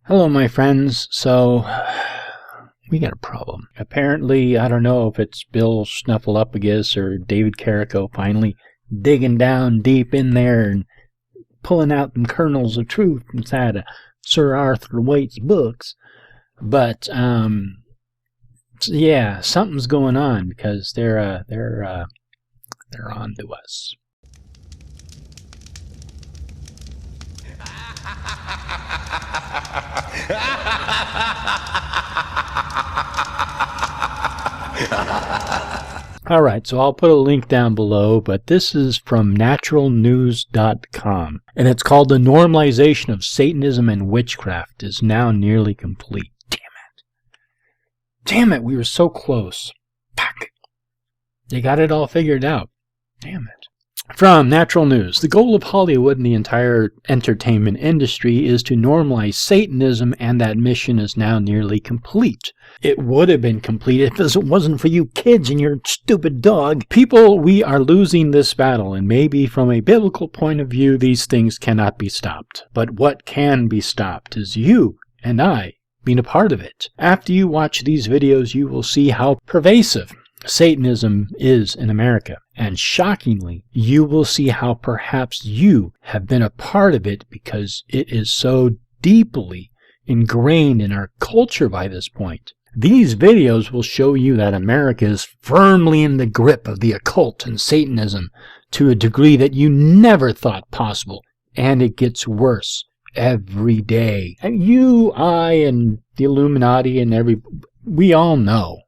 Hello, my friends. So, we got a problem. Apparently, I don't know if it's Bill Snuffleupagus or David Carrico finally digging down deep in there and pulling out them kernels of truth inside of Sir Arthur Waite's books. But, yeah, something's going on because they're on to us. Alright, so I'll put a link down below, but this is from naturalnews.com, and it's called The Normalization of Satanism and Witchcraft is now nearly complete. Damn it, we were so close. Fuck. They got it all figured out. Damn it. From Natural News, the goal of Hollywood and the entire entertainment industry is to normalize Satanism, and that mission is now nearly complete. It would have been complete if it wasn't for you kids and your stupid dog. People, we are losing this battle, and maybe from a biblical point of view, these things cannot be stopped. But what can be stopped is you and I being a part of it. After you watch these videos, you will see how pervasive Satanism is in America. And shockingly, you will see how perhaps you have been a part of it because it is so deeply ingrained in our culture by this point. These videos will show you that America is firmly in the grip of the occult and Satanism to a degree that you never thought possible. And it gets worse every day. And you, I, and the Illuminati and we all know.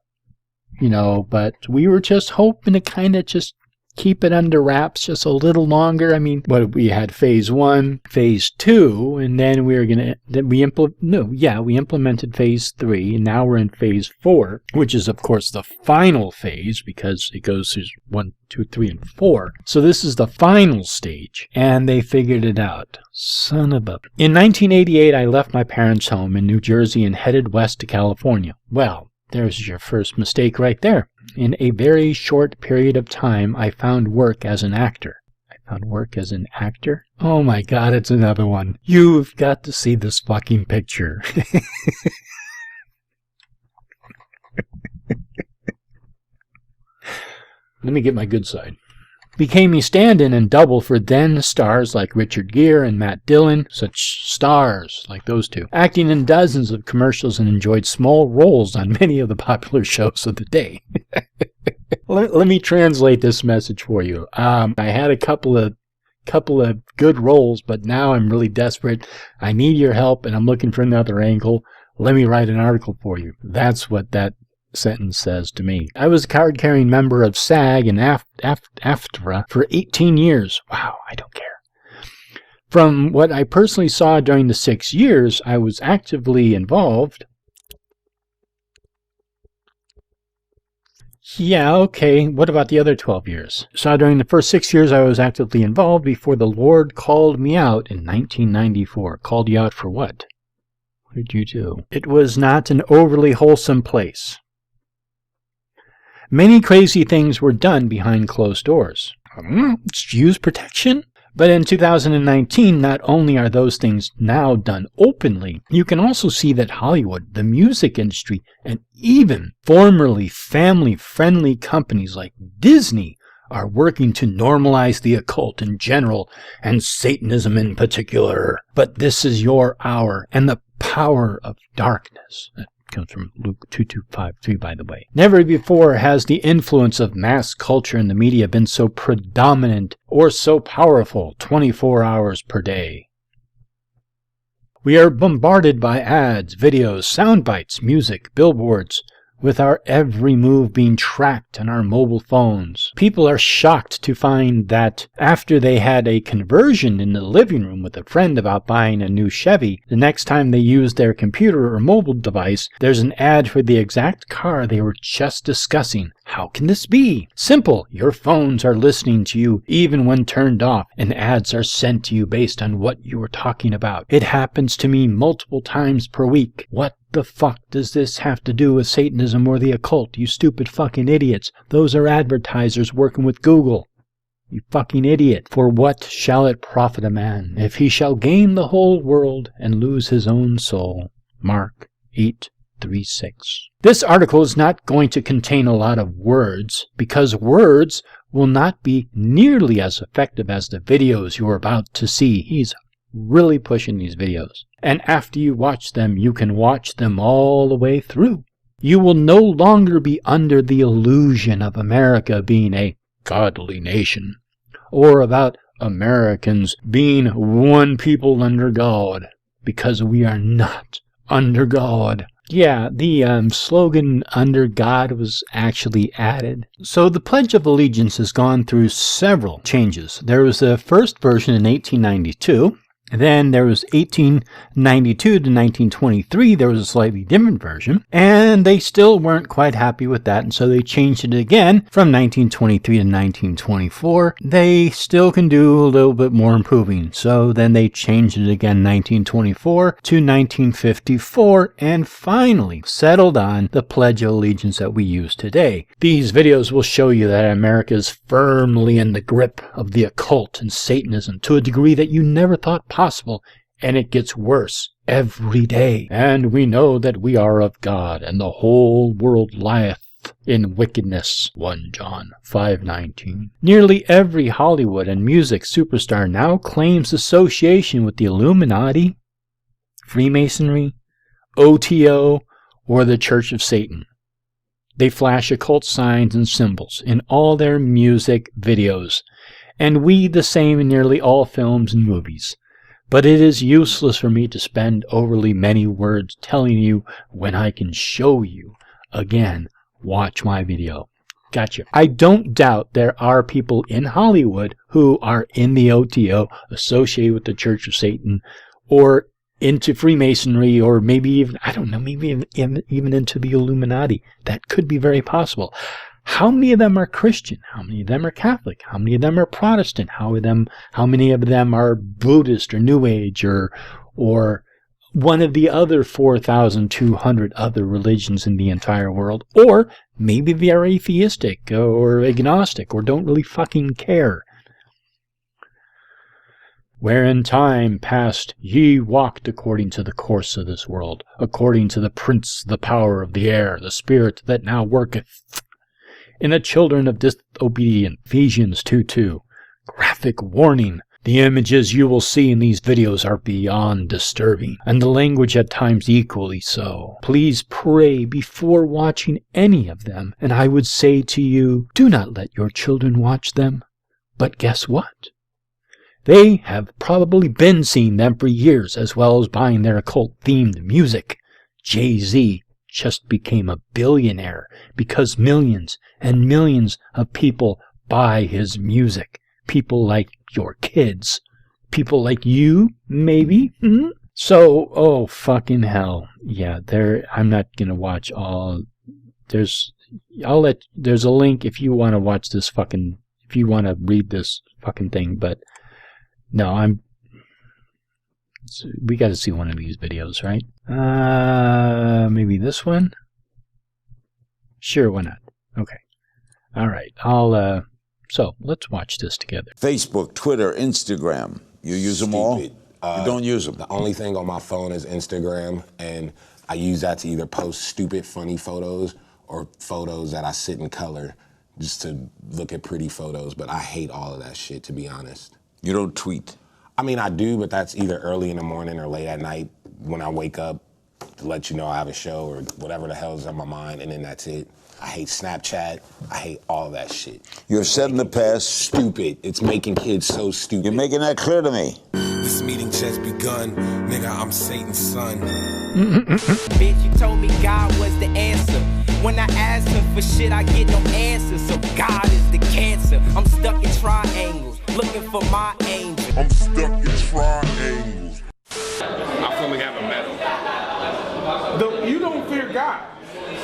You know, but we were just hoping to kind of just keep it under wraps just a little longer. I mean, we had phase 1, phase 2, and then we implemented phase 3, and now we're in phase 4, which is of course the final phase because it goes through 1, 2, 3, and 4. So this is the final stage, and they figured it out. Son of a... In 1988, I left my parents' home in New Jersey and headed west to California. Well, there's your first mistake right there. In a very short period of time, I found work as an actor. Oh my God, it's another one. You've got to see this fucking picture. Let me get my good side. Became a stand-in and double for then stars like Richard Gere and Matt Dillon, such stars like those two, acting in dozens of commercials and enjoyed small roles on many of the popular shows of the day. Let me translate this message for you. I had a couple of good roles, but now I'm really desperate. I need your help, and I'm looking for another angle. Let me write an article for you. That's what that sentence says to me. I was a card-carrying member of SAG and AFTRA for 18 years. Wow, I don't care. From what I personally saw during the 6 years I was actively involved... Yeah, okay, what about the other 12 years? So during the first 6 years I was actively involved before the Lord called me out in 1994. Called you out for what? What did you do? It was not an overly wholesome place. Many crazy things were done behind closed doors. Use protection? But in 2019, not only are those things now done openly, you can also see that Hollywood, the music industry, and even formerly family-friendly companies like Disney are working to normalize the occult in general and Satanism in particular. But this is your hour and the power of darkness. Comes from Luke 2253, by the way. Never before has the influence of mass culture in the media been so predominant or so powerful 24 hours per day. We are bombarded by ads, videos, sound bites, music, billboards, with our every move being tracked on our mobile phones. People are shocked to find that after they had a conversion in the living room with a friend about buying a new Chevy, the next time they use their computer or mobile device, there's an ad for the exact car they were just discussing. How can this be? Simple. Your phones are listening to you even when turned off, and ads are sent to you based on what you were talking about. It happens to me multiple times per week. What the fuck does this have to do with Satanism or the occult, you stupid fucking idiots? Those are advertisers working with Google. You fucking idiot. For what shall it profit a man if he shall gain the whole world and lose his own soul? Mark 8:36. This article is not going to contain a lot of words because words will not be nearly as effective as the videos you're about to see. He's really pushing these videos. And after you watch them, you can watch them all the way through. You will no longer be under the illusion of America being a godly nation, or about Americans being one people under God, because we are not under God. Yeah, the slogan under God was actually added. So the Pledge of Allegiance has gone through several changes. There was the first version in 1892. Then there was 1892 to 1923, there was a slightly different version, and they still weren't quite happy with that, and so they changed it again from 1923 to 1924. They still can do a little bit more improving, so then they changed it again 1924 to 1954, and finally settled on the Pledge of Allegiance that we use today. These videos will show you that America is firmly in the grip of the occult and Satanism to a degree that you never thought possible, and it gets worse every day. And we know that we are of God, and the whole world lieth in wickedness. 1 John 5:19. Nearly every Hollywood and music superstar now claims association with the Illuminati, Freemasonry, OTO, or the Church of Satan. They flash occult signs and symbols in all their music videos, and we the same in nearly all films and movies. But it is useless for me to spend overly many words telling you when I can show you. Again, watch my video. Gotcha. I don't doubt there are people in Hollywood who are in the OTO, associated with the Church of Satan, or into Freemasonry, or maybe even, I don't know, maybe even into the Illuminati. That could be very possible. How many of them are Christian? How many of them are Catholic? How many of them are Protestant? How many of them are Buddhist or New Age or one of the other 4,200 other religions in the entire world? Or maybe they are atheistic or agnostic or don't really fucking care. Where in time past ye walked according to the course of this world, according to the prince, the power of the air, the spirit that now worketh in the children of disobedience. Ephesians 2:2. Graphic warning. The images you will see in these videos are beyond disturbing, and the language at times equally so. Please pray before watching any of them, and I would say to you, do not let your children watch them. But guess what? They have probably been seeing them for years, as well as buying their occult-themed music. Jay-Z just became a billionaire because millions and millions of people buy his music. People like your kids. People like you, maybe. So, oh, fucking hell. Yeah, I'm not going to watch all. There's a link if you want to watch this fucking, if you want to read this fucking thing, but no, we got to see one of these videos, right? Maybe this one? Sure, why not? Okay. All right. So let's watch this together. Facebook, Twitter, Instagram. You use them all? You don't use them? The only thing on my phone is Instagram, and I use that to either post stupid, funny photos or photos that I sit in color just to look at pretty photos, but I hate all of that shit, to be honest. You don't tweet? I mean, I do, but that's either early in the morning or late at night when I wake up to let you know I have a show or whatever the hell is on my mind, and then that's it. I hate Snapchat. I hate all that shit. You have said in the past... Stupid. It's making kids so stupid. You're making that clear to me. This meeting just begun. Nigga, I'm Satan's son. Bitch, you told me God was the answer. When I asked him for shit, I get no answer. So God is the cancer. I'm stuck in triangles, looking for my angel. I'm stuck in triangles. I fully haven't met him. You don't fear God.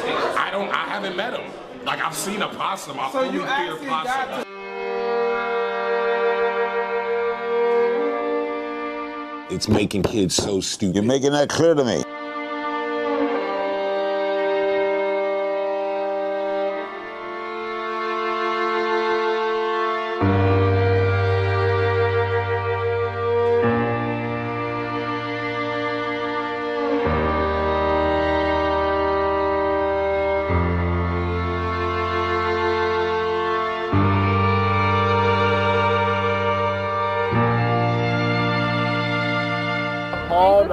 I haven't met him. Like, I've seen a possum. I So fully you fear asking possum. God to... It's making kids so stupid. You're making that clear to me.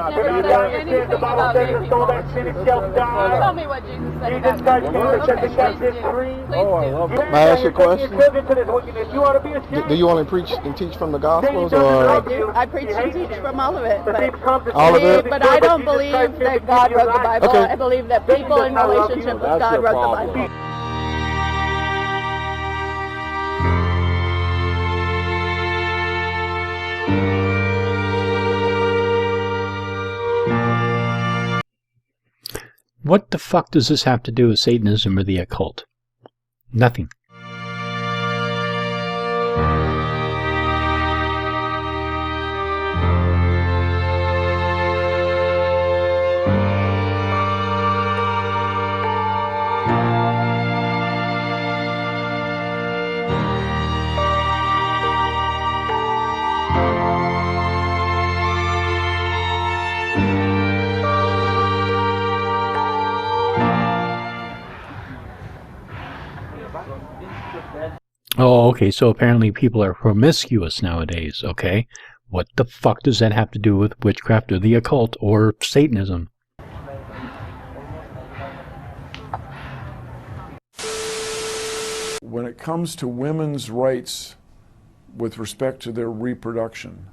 about that. You got your sins, the Bible says the soul that sin shall die. Tell me what Jesus said Jesus about Christ me. came to set the Okay, captives please do. free. Please do. May I ask you a question? You ought to be ashamed. Do you only preach and teach from the Gospels, I or do. I preach and teach from all of it. all of it? But I don't believe that God wrote the Bible. Okay. I believe that people in relationship with God wrote the Bible. What the fuck does this have to do with Satanism or the occult? Nothing. Oh, okay, so apparently people are promiscuous nowadays, okay? What the fuck does that have to do with witchcraft or the occult or Satanism? When it comes to women's rights with respect to their reproduction,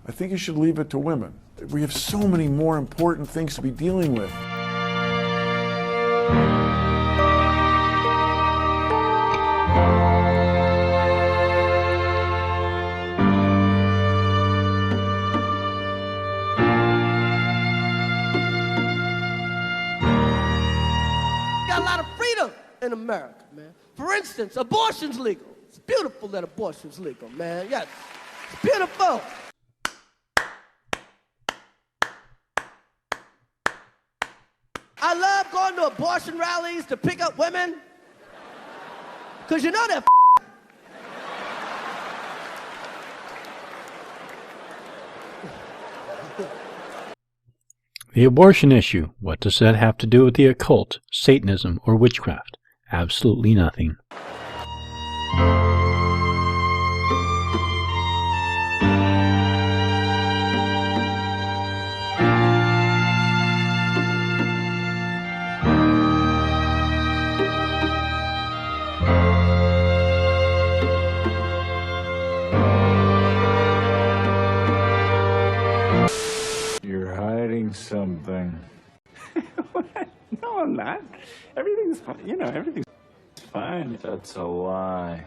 I think you should leave it to women. We have so many more important things to be dealing with. Got a lot of freedom in America, man. For instance, abortion's legal. It's beautiful that abortion's legal, man. Yes, it's beautiful. I love going to abortion rallies to pick up women, because you know they're The abortion issue. What does that have to do with the occult, Satanism, or witchcraft? Absolutely nothing. You're hiding something. No, I'm not. Everything's fine. You know, everything's fine. That's a lie.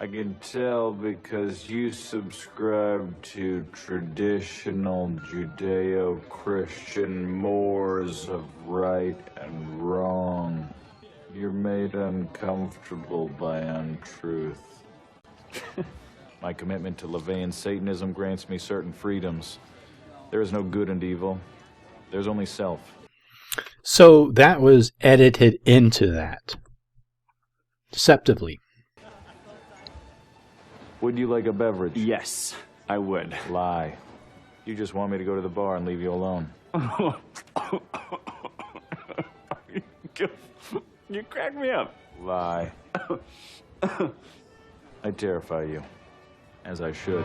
I can tell because you subscribe to traditional Judeo-Christian mores of right and wrong. You're made uncomfortable by untruth. My commitment to LaVeyan Satanism grants me certain freedoms. There is no good and evil. There's only self. So that was edited into that. Deceptively. Would you like a beverage? Yes, I would. Lie. You just want me to go to the bar and leave you alone. You crack me up. Lie. I terrify you. As I should.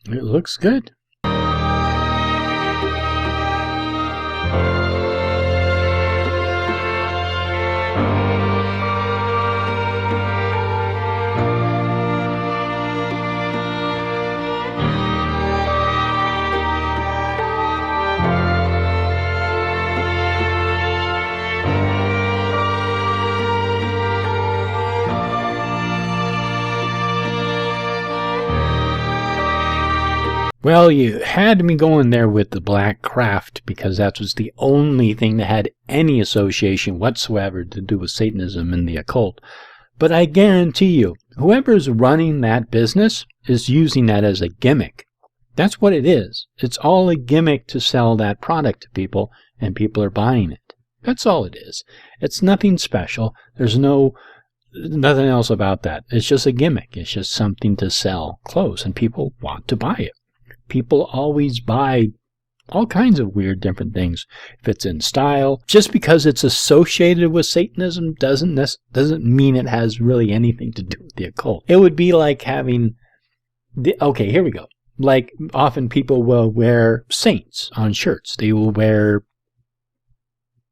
It looks good. Well, you had me going there with the black craft because that was the only thing that had any association whatsoever to do with Satanism and the occult. But I guarantee you, whoever's running that business is using that as a gimmick. That's what it is. It's all a gimmick to sell that product to people, and people are buying it. That's all it is. It's nothing special. There's no nothing else about that. It's just a gimmick. It's just something to sell clothes, and people want to buy it. People always buy all kinds of weird different things if it's in style. Just because it's associated with Satanism doesn't mean it has really anything to do with the occult. It would be like having okay, here we go. Like, often people will wear saints on shirts. They will wear,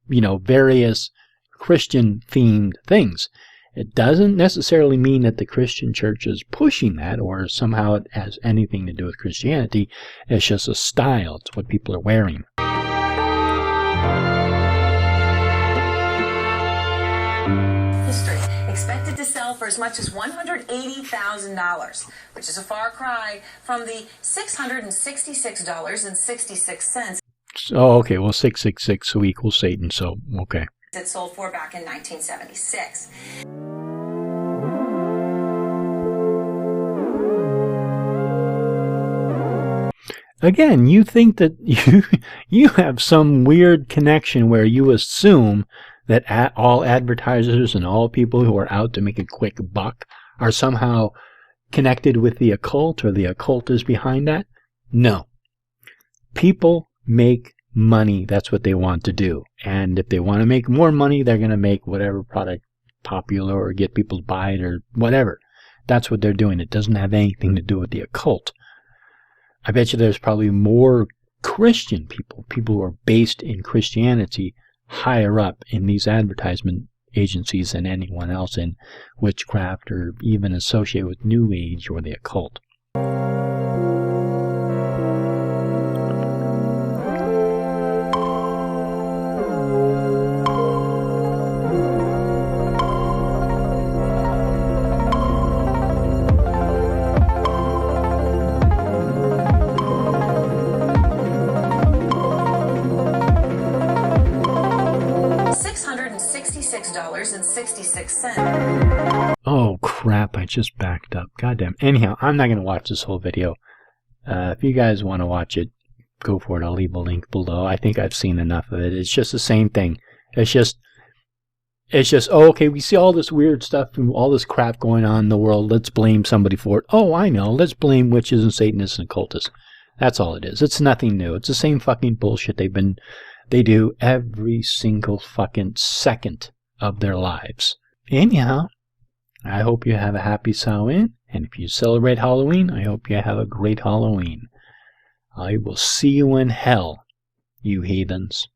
you know, various Christian themed things. It doesn't necessarily mean that the Christian church is pushing that or somehow it has anything to do with Christianity. It's just a style. It's what people are wearing. History expected to sell for as much as $180,000, which is a far cry from the $666.66. Oh, okay. Well, 666 so equals Satan. So, okay. It sold for back in 1976. Again, you think that you have some weird connection where you assume that all advertisers and all people who are out to make a quick buck are somehow connected with the occult, or the occult is behind that. No. People make money. That's what they want to do. And if they want to make more money, they're going to make whatever product popular or get people to buy it or whatever. That's what they're doing. It doesn't have anything to do with the occult. I bet you there's probably more Christian people who are based in Christianity higher up in these advertisement agencies than anyone else in witchcraft or even associated with New Age or the occult. $666.66. Oh crap, I just backed up. Goddamn. Anyhow, I'm not going to watch this whole video. If you guys want to watch it, go for it. I'll leave a link below. I think I've seen enough of it. It's just the same thing. It's just, oh, okay, we see all this weird stuff and all this crap going on in the world. Let's blame somebody for it. Oh, I know. Let's blame witches and Satanists and occultists. That's all it is. It's nothing new. It's the same fucking bullshit they do every single fucking second of their lives. Anyhow, I hope you have a happy Samhain, and if you celebrate Halloween, I hope you have a great Halloween. I will see you in hell, you heathens.